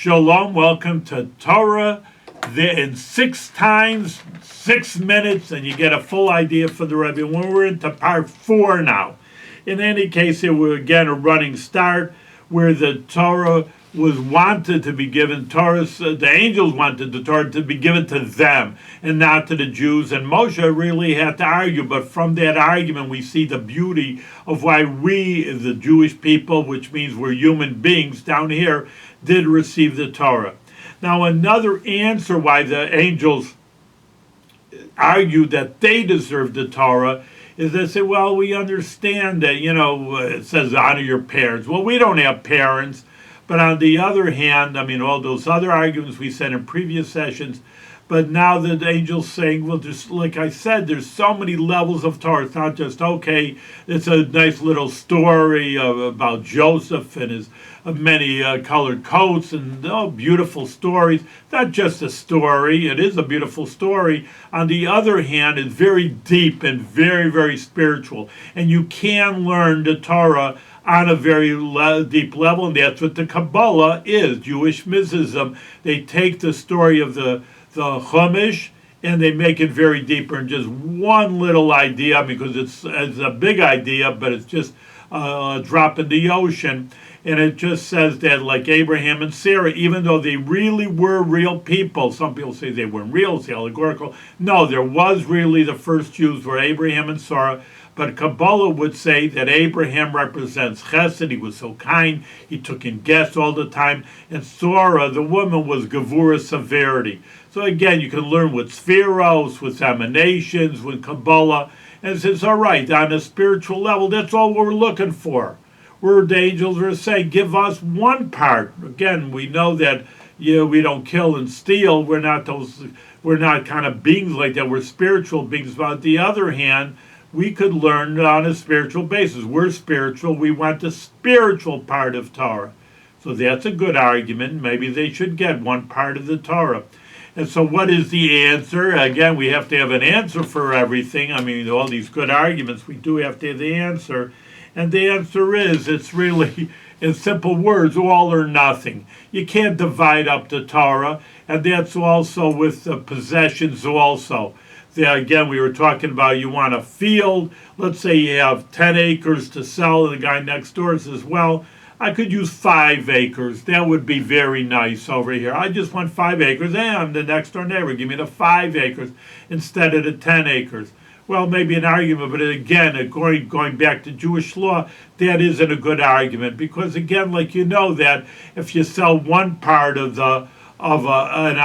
Shalom, welcome to Torah in 6 times, 6 minutes, and you get a full idea for the Rebbe. When we're into part 4 now. In any case, here we're again a running start where the Torah was wanted to be given. The angels wanted the Torah to be given to them and not to the Jews. And Moshe really had to argue. But from that argument, we see the beauty of why we, the Jewish people, which means we're human beings down here, did receive the Torah. Now, another answer why the angels argued that they deserved the Torah is they say, well, we understand that, it says honor your parents. Well, we don't have parents. But on the other hand, all those other arguments we said in previous sessions, but now the angel's saying, well, just like I said, there's so many levels of Torah. It's not just, okay, it's a nice little story about Joseph and his many colored coats and beautiful stories. Not just a story. It is a beautiful story. On the other hand, it's very deep and very, very spiritual. And you can learn the Torah on a very deep level, and that's what the Kabbalah is, Jewish mysticism. They take the story of the Chumash and they make it very deeper in just one little idea, because it's a big idea, but it's just a drop in the ocean. And it just says that, like Abraham and Sarah, even though they really were real people, some people say they weren't real, it's allegorical. No, there was really the first Jews were Abraham and Sora. But Kabbalah would say that Abraham represents chesed. He was so kind. He took in guests all the time. And Sora, the woman, was gevura, severity. So again, you can learn with spheros, with emanations, with Kabbalah. And it says, all right, on a spiritual level, that's all we're looking for. We're the angels are saying, give us one part. Again, we know that we don't kill and steal. We're not kind of beings like that. We're spiritual beings. But on the other hand, we could learn on a spiritual basis. We're spiritual. We want the spiritual part of Torah. So that's a good argument. Maybe they should get one part of the Torah. And so what is the answer? Again, we have to have an answer for everything. All these good arguments, we do have to have the answer. And the answer is, it's really, in simple words, all or nothing. You can't divide up the Torah. And that's also with the possessions also. Again, we were talking about you want a field. Let's say you have 10 acres to sell, and the guy next door says, well, I could use 5 acres. That would be very nice over here. I just want 5 acres. And I'm the next door neighbor. Give me the 5 acres instead of the 10 acres. Well, maybe an argument, but again, going back to Jewish law, that isn't a good argument. Because again, that if you sell one part of an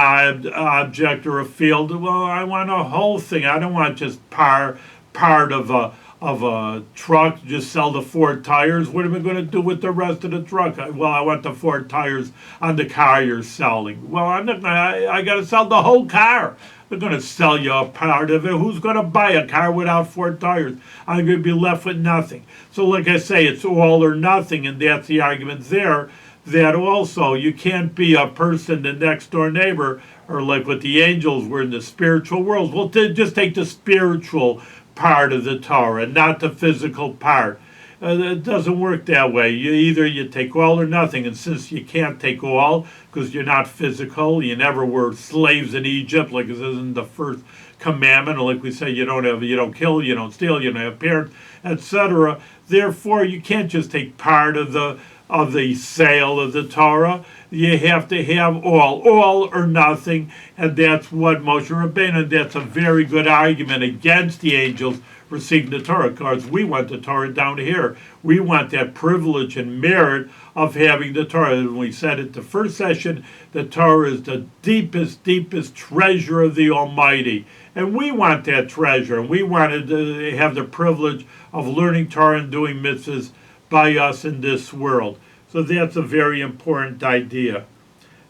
object or a field, well, I want a whole thing. I don't want just part of a truck. Just sell the 4 tires. What am I going to do with the rest of the truck? Well, I want the 4 tires on the car you're selling. Well, I got to sell the whole car. They're going to sell you a part of it. Who's going to buy a car without 4 tires? I'm going to be left with nothing. So like I say, it's all or nothing, and that's the argument there. That also, you can't be a person, the next door neighbor, or like with the angels, we're in the spiritual world. Well, just take the spiritual part of the Torah, not the physical part. It doesn't work that way. Either you take all or nothing, and since you can't take all, because you're not physical, you never were slaves in Egypt, like it says in the first commandment, or like we say, you don't kill, you don't steal, you don't have parents, etc. Therefore, you can't just take part of the sale of the Torah. You have to have all or nothing, and that's what Moshe Rabbeinu, and that's a very good argument against the angels receiving the Torah, because we want the Torah down here. We want that privilege and merit of having the Torah. And we said at the first session, the Torah is the deepest treasure of the Almighty. And we want that treasure, and we wanted to have the privilege of learning Torah and doing mitzvahs by us in this world. So that's a very important idea.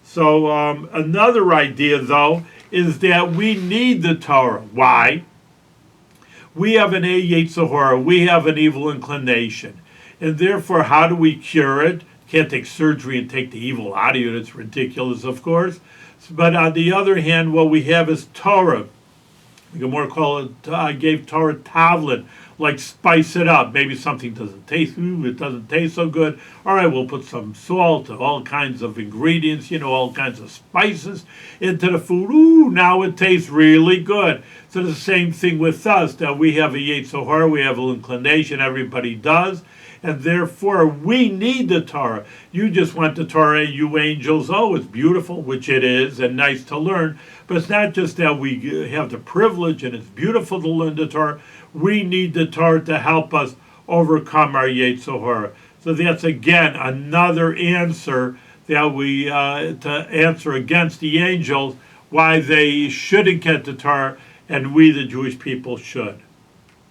So another idea, though, is that we need the Torah. Why? We have an Yetzer Hara. We have an evil inclination. And therefore, how do we cure it? Can't take surgery and take the evil out of you. That's ridiculous, of course. But on the other hand, what we have is Torah. We can more call it, I gave Torah Tavlin, like spice it up. Maybe something doesn't taste, it doesn't taste so good. All right, we'll put some salt, all kinds of ingredients, all kinds of spices into the food. Ooh, now it tastes really good. So the same thing with us, that we have a Yetzer Hara, we have an inclination, everybody does. And therefore, we need the Torah. You just want the Torah, you angels. Oh, it's beautiful, which it is, and nice to learn. But it's not just that we have the privilege and it's beautiful to learn the Torah. We need the Torah to help us overcome our Yetzer Hara. So that's, again, another answer that we, to answer against the angels, why they shouldn't get the Torah, and we, the Jewish people, should.